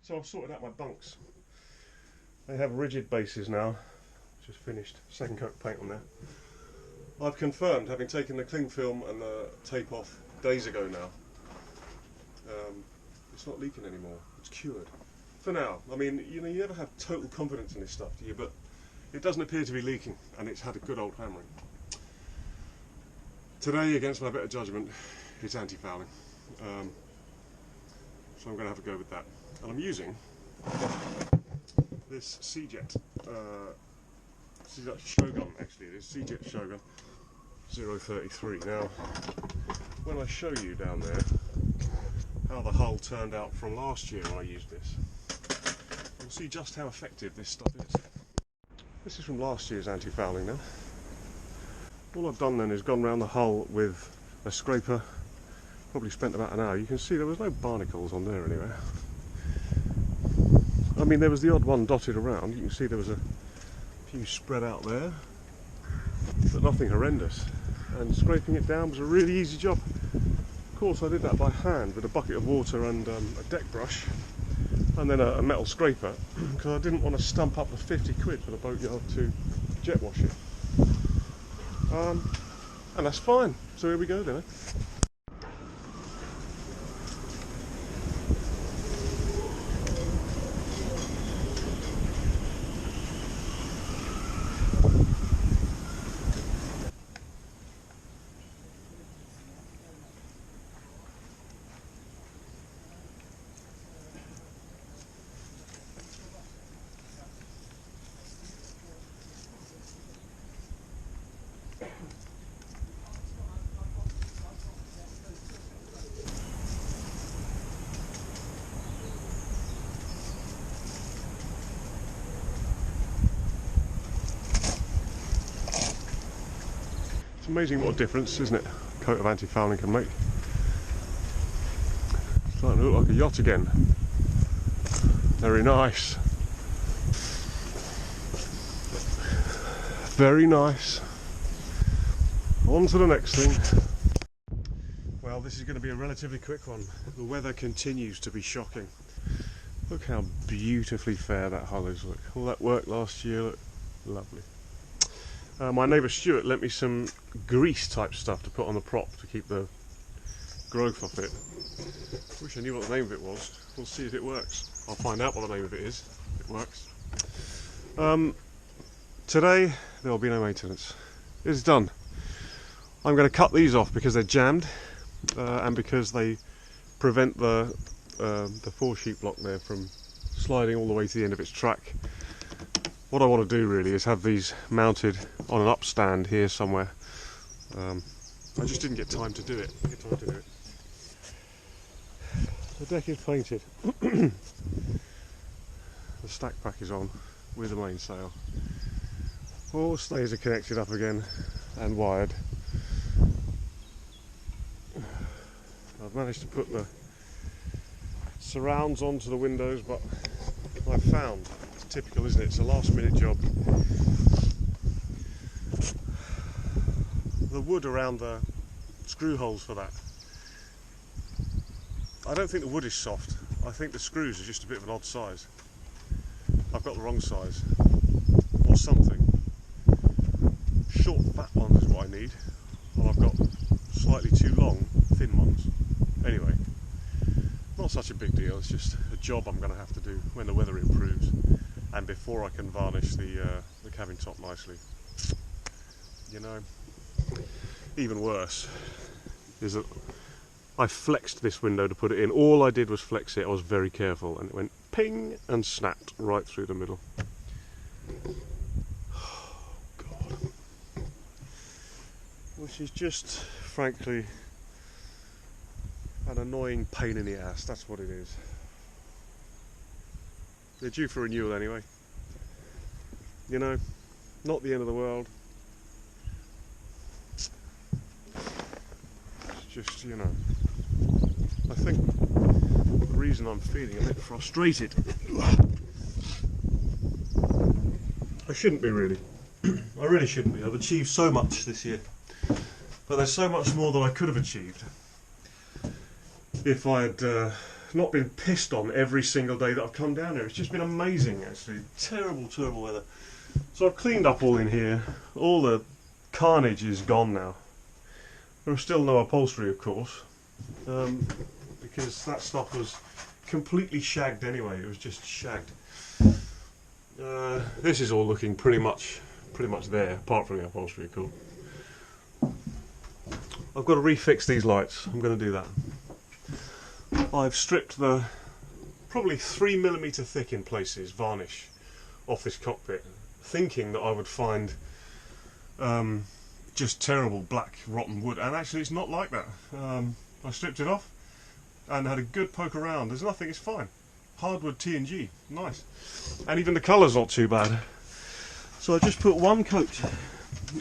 So I've sorted out my bunks. They have rigid bases now. Just finished second coat of paint on there. I've confirmed, having taken the cling film and the tape off days ago now, it's not leaking anymore. It's cured. For now. I mean, you know, you never have total confidence in this stuff, do you? But it doesn't appear to be leaking, and it's had a good old hammering. Today, against my better judgment, it's anti-fouling. So I'm going to have a go with that. And I'm using this C-Jet. Shogun, actually. It is C-Jet Shogun 033. Now, when I show you down there how the hull turned out from last year when I used this, you'll see just how effective this stuff is. This is from last year's anti-fouling now. All I've done then is gone round the hull with a scraper, probably spent about an hour. You can see there was no barnacles on there anywhere. I mean, there was the odd one dotted around. You can see there was a few spread out there, but nothing horrendous. And scraping it down was a really easy job. Of course, I did that by hand with a bucket of water and a deck brush, and then a metal scraper, because I didn't want to stump up the 50 quid for the boatyard to jet wash it. And that's fine. So here we go then. It's amazing what a difference, isn't it, a coat of anti-fouling can make. It's starting to look like a yacht again. Very nice. Very nice. On to the next thing. Well, this is going to be a relatively quick one. The weather continues to be shocking. Look how beautifully fair that hull is. Look, all that work last year, look, lovely. My neighbour Stuart lent me some grease type stuff to put on the prop to keep the growth off it. Wish I knew what the name of it was. We'll see if it works. I'll find out what the name of it is, if it works. Today there will be no maintenance. It's done. I'm going to cut these off because they're jammed and because they prevent the 4-sheet block there from sliding all the way to the end of its track. What I want to do really is have these mounted on an upstand here somewhere. I just didn't get time to do it. The deck is painted. The stack pack is on with the mainsail. All stays are connected up again and wired. I've managed to put the surrounds onto the windows, but I've found, it's typical, isn't it? It's a last minute job. The wood around the screw holes for that, I don't think the wood is soft. I think the screws are just a bit of an odd size. I've got the wrong size or something. Short fat ones is what I need, and I've got slightly too long thin ones. Anyway, not such a big deal. It's just a job I'm going to have to do when the weather improves and before I can varnish the cabin top nicely. You know, even worse is that I flexed this window to put it in. All I did was flex it. I was very careful, and it went ping and snapped right through the middle. Oh, God. Which is just, frankly, an annoying pain in the ass. That's what it is. They're due for renewal anyway. You know, not the end of the world. It's just, you know, I think the reason I'm feeling a bit frustrated, I shouldn't be really. I really shouldn't be. I've achieved so much this year, but there's so much more that I could have achieved if I had not been pissed on every single day that I've come down here. It's just been amazing, actually. Terrible, terrible weather. So I've cleaned up all in here. All the carnage is gone now. There's still no upholstery, of course, because that stuff was completely shagged anyway. It was just shagged. This is all looking pretty much there, apart from the upholstery, cool. I've got to refix these lights. I'm going to do that. I've stripped the probably 3mm thick in places varnish off this cockpit, thinking that I would find just terrible black rotten wood, and actually it's not like that. I stripped it off and had a good poke around. There's nothing, it's fine. Hardwood T&G, nice. And even the colour's not too bad. So I just put one coat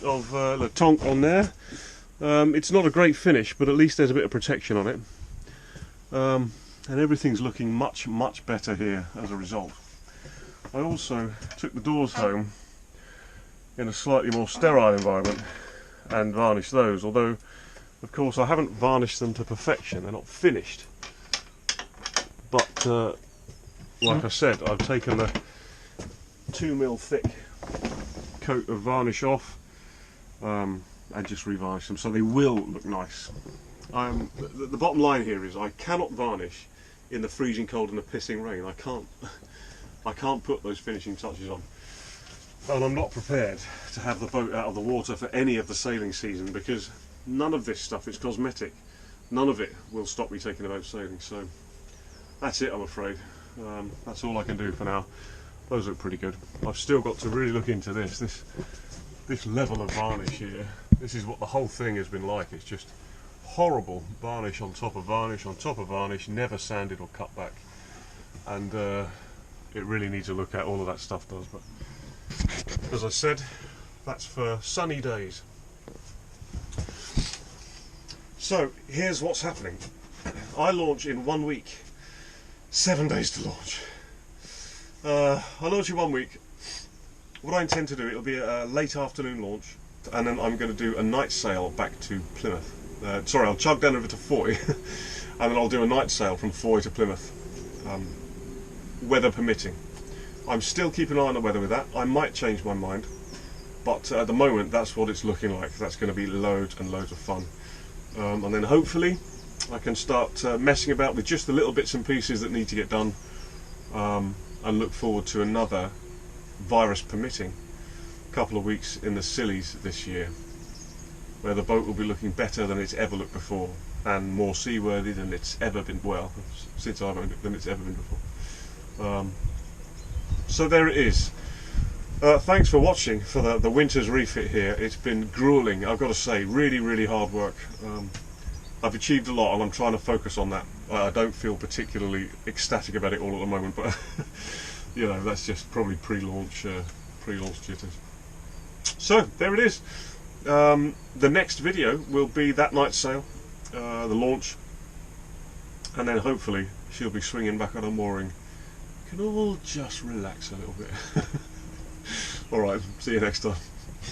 of Le Tonk on there. It's not a great finish, but at least there's a bit of protection on it. And everything's looking much, much better here as a result. I also took the doors home in a slightly more sterile environment and varnished those, although of course I haven't varnished them to perfection. They're not finished, but like I said, I've taken the 2mm thick coat of varnish off and just revarnished them, so they will look nice. The bottom line here is I cannot varnish in the freezing cold and the pissing rain. I can't put those finishing touches on, and I'm not prepared to have the boat out of the water for any of the sailing season, because none of this stuff is cosmetic. None of it will stop me taking the boat sailing. So that's it, I'm afraid. That's all I can do for now. Those look pretty good. I've still got to really look into this level of varnish here. This is what the whole thing has been like. It's just horrible varnish on top of varnish on top of varnish, never sanded or cut back, and it really needs to look at. All of that stuff does, but as I said, that's for sunny days. So here's what's happening. I launch in 1 week, 7 days to launch. I launch in 1 week. What I intend to do, it'll be a late afternoon launch, and then I'm going to do a night sail back to Plymouth. Sorry, I'll chug down over to Foy and then I'll do a night sail from Foy to Plymouth, weather permitting. I'm still keeping an eye on the weather with that. I might change my mind, but at the moment that's what it's looking like. That's going to be loads and loads of fun, and then hopefully I can start messing about with just the little bits and pieces that need to get done, and look forward to another, virus permitting, couple of weeks in the Scillies this year, where the boat will be looking better than it's ever looked before, and more seaworthy than it's ever been, well, since I've owned it, than it's ever been before. So there it is. Thanks for watching for the winter's refit here. It's been grueling, I've got to say, really, really hard work. I've achieved a lot and I'm trying to focus on that. I don't feel particularly ecstatic about it all at the moment, but you know, that's just probably pre-launch jitters. So there it is. The next video will be that night sail, the launch, and then hopefully she'll be swinging back on her mooring. We can all just relax a little bit. Alright, see you next time.